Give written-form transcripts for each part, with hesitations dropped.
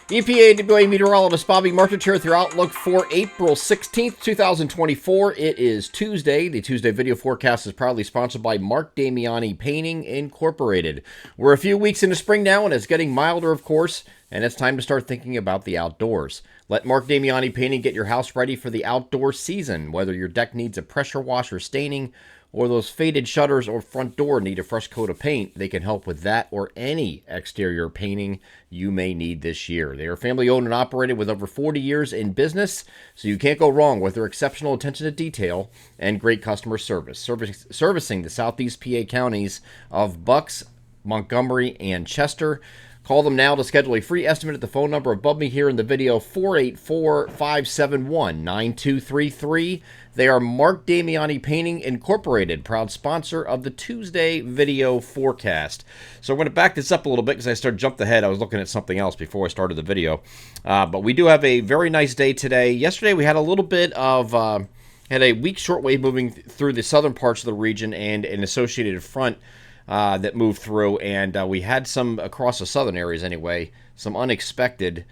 EPA meteorologist Bobby Martin here with your outlook for April 16th, 2024. It is Tuesday. The Tuesday video forecast is proudly sponsored by Mark Damiani Painting Incorporated. We're a few weeks into spring now, and it's getting milder, of course, and it's time to start thinking about the outdoors. Let Mark Damiani Painting get your house ready for the outdoor season. Whether your deck needs a pressure wash or staining, or those faded shutters or front door need a fresh coat of paint, they can help with that or any exterior painting you may need this year. They are family owned and operated with over 40 years in business, so you can't go wrong with their exceptional attention to detail and great customer service. Servicing the southeast PA counties of Bucks, Montgomery, and Chester. Call them now to schedule a free estimate at the phone number above me here in the video, 484-571-9233. They are Mark Damiani Painting Incorporated, proud sponsor of the Tuesday video forecast. So I'm going to back this up a little bit because I jumped ahead. I was looking at something else before I started the video. But we do have a very nice day today. Yesterday we had a little bit of... had a weak shortwave moving through the southern parts of the region and an associated front that moved through, and we had some across the southern areas anyway, some unexpected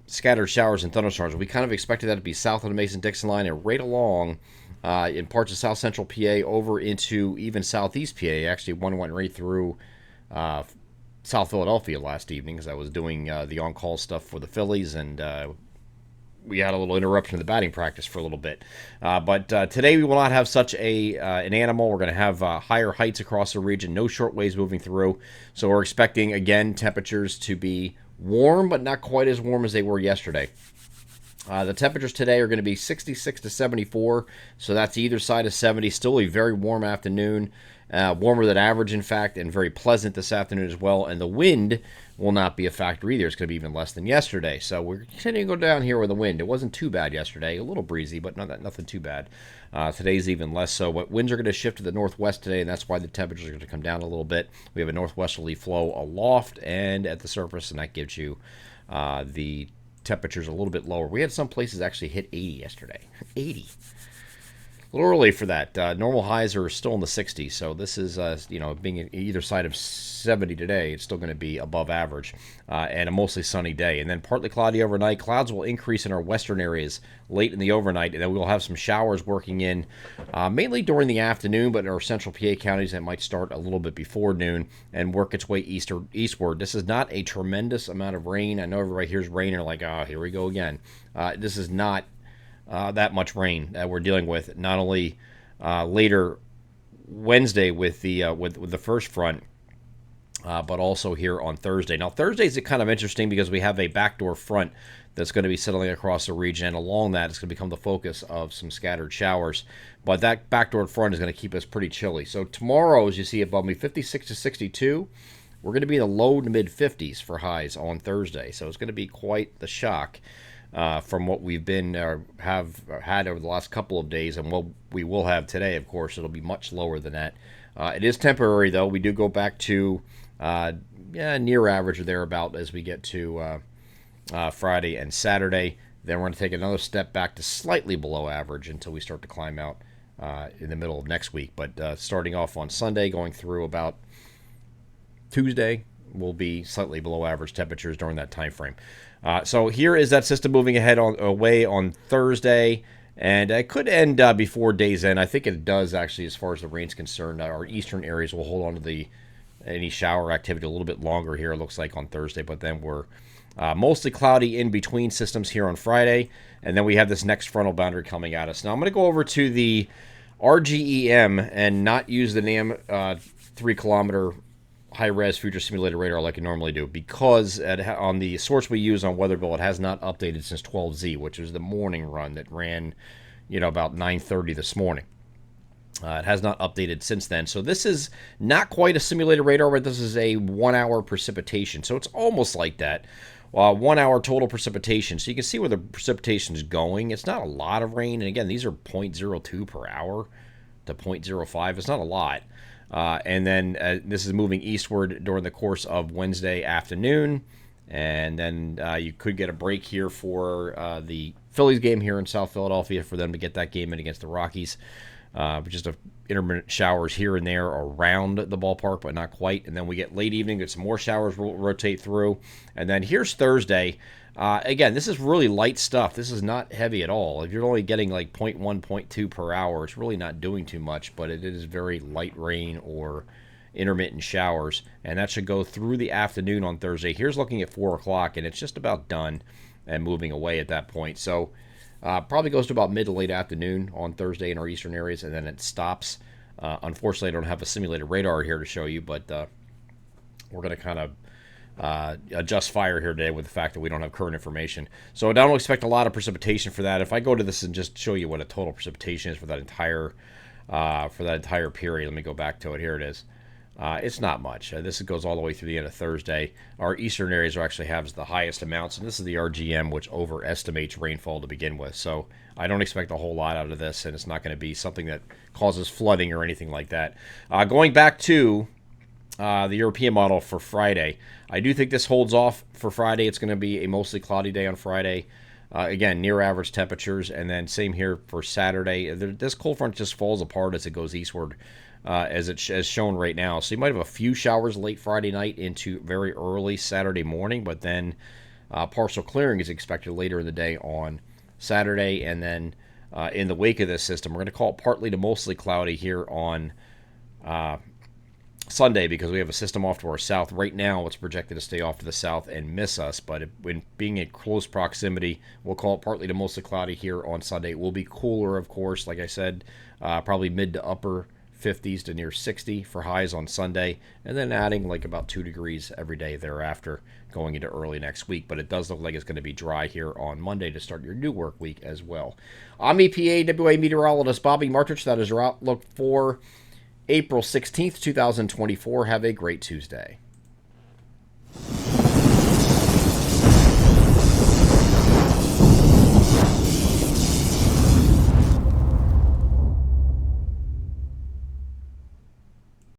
scattered showers and thunderstorms. We kind of expected that to be south of the Mason-Dixon line and right along in parts of south central PA over into even southeast PA. Actually, one went right through South Philadelphia last evening as I was doing the on-call stuff for the Phillies, and we had a little interruption in the batting practice for a little bit. But today we will not have such an animal. We're going to have higher heights across the region, no short waves moving through. So we're expecting, again, temperatures to be warm, but not quite as warm as they were yesterday. The temperatures today are going to be 66 to 74, so that's either side of 70. Still a very warm afternoon, warmer than average, in fact, and very pleasant this afternoon as well. And the wind will not be a factor either. It's going to be even less than yesterday. So we're continuing to go down here with the wind. It wasn't too bad yesterday. A little breezy, but nothing too bad. Today's even less so. But winds are going to shift to the northwest today, and that's why the temperatures are going to come down a little bit. We have a northwesterly flow aloft and at the surface, and that gives you the temperatures a little bit lower. We had some places actually hit 80 yesterday. 80. A little early for that. Normal highs are still in the 60s, so this is, being either side of 70 today, it's still going to be above average, and a mostly sunny day. And then partly cloudy overnight. Clouds will increase in our western areas late in the overnight, and then we'll have some showers working in mainly during the afternoon, but in our central PA counties, that might start a little bit before noon and work its way eastward. This is not a tremendous amount of rain. I know everybody hears rain and they're like, oh, here we go again. This is not that much rain that we're dealing with. Not only later Wednesday with the first front, but also here on Thursday. Now Thursday is kind of interesting because we have a backdoor front that's going to be settling across the region, and along that it's going to become the focus of some scattered showers. But that backdoor front is going to keep us pretty chilly. So tomorrow, as you see above me, 56 to 62. We're going to be in the low to mid 50s for highs on Thursday. So it's going to be quite the shock. From what we've been have had over the last couple of days, and what we will have today, of course, it'll be much lower than that. It is temporary, though. We do go back to near average or thereabout as we get to Friday and Saturday. Then we're going to take another step back to slightly below average until we start to climb out in the middle of next week. But starting off on Sunday, going through about Tuesday, will be slightly below average temperatures during that time frame. So here is that system moving ahead away on Thursday, and it could end before day's end. I think it does, actually, as far as the rain's concerned. Our eastern areas will hold on to any shower activity a little bit longer here, it looks like, on Thursday, but then we're mostly cloudy in between systems here on Friday, and then we have this next frontal boundary coming at us. Now I'm going to go over to the RGEM and not use the NAM 3-kilometer high-res future simulated radar like I normally do, because on the source we use on Weatherbill, it has not updated since 12Z, which was the morning run that ran, about 9:30 this morning. It has not updated since then. So this is not quite a simulated radar, but this is a 1-hour precipitation. So it's almost like that. 1 hour total precipitation. So you can see where the precipitation is going. It's not a lot of rain. And again, these are 0.02 per hour to 0.05. It's not a lot. And then this is moving eastward during the course of Wednesday afternoon. And then you could get a break here for the Phillies game here in South Philadelphia for them to get that game in against the Rockies. just intermittent showers here and there around the ballpark, but not quite. And then we get late evening, get some more showers rotate through. And then here's Thursday. Again, this is really light stuff. This is not heavy at all. If you're only getting like 0.1, 0.2 per hour, it's really not doing too much, but it is very light rain or intermittent showers. And that should go through the afternoon on Thursday. Here's looking at 4 o'clock, and it's just about done and moving away at that point. So probably goes to about mid to late afternoon on Thursday in our eastern areas, and then it stops. Unfortunately, I don't have a simulated radar here to show you, but we're going to kind of adjust fire here today with the fact that we don't have current information. So I don't expect a lot of precipitation for that. If I go to this and just show you what a total precipitation is for that entire period, let me go back to it. Here it is. It's not much. This goes all the way through the end of Thursday. Our eastern areas actually have the highest amounts, and this is the RGM, which overestimates rainfall to begin with. So I don't expect a whole lot out of this, and it's not going to be something that causes flooding or anything like that. Going back to the European model for Friday, I do think this holds off for Friday. It's going to be a mostly cloudy day on Friday. Again, near average temperatures, and then same here for Saturday. This cold front just falls apart as it goes eastward, as shown right now. So you might have a few showers late Friday night into very early Saturday morning, but then partial clearing is expected later in the day on Saturday. And then in the wake of this system, we're going to call it partly to mostly cloudy here on Sunday, because we have a system off to our south. Right now, it's projected to stay off to the south and miss us, but when being in close proximity, we'll call it partly to mostly cloudy here on Sunday. It will be cooler, of course, like I said, probably mid to upper 50s to near 60 for highs on Sunday, and then adding like about 2 degrees every day thereafter going into early next week. But it does look like it's going to be dry here on Monday to start your new work week as well. I'm EPAWA meteorologist Bobby Martich. That is your outlook for April 16th, 2024. Have a great Tuesday.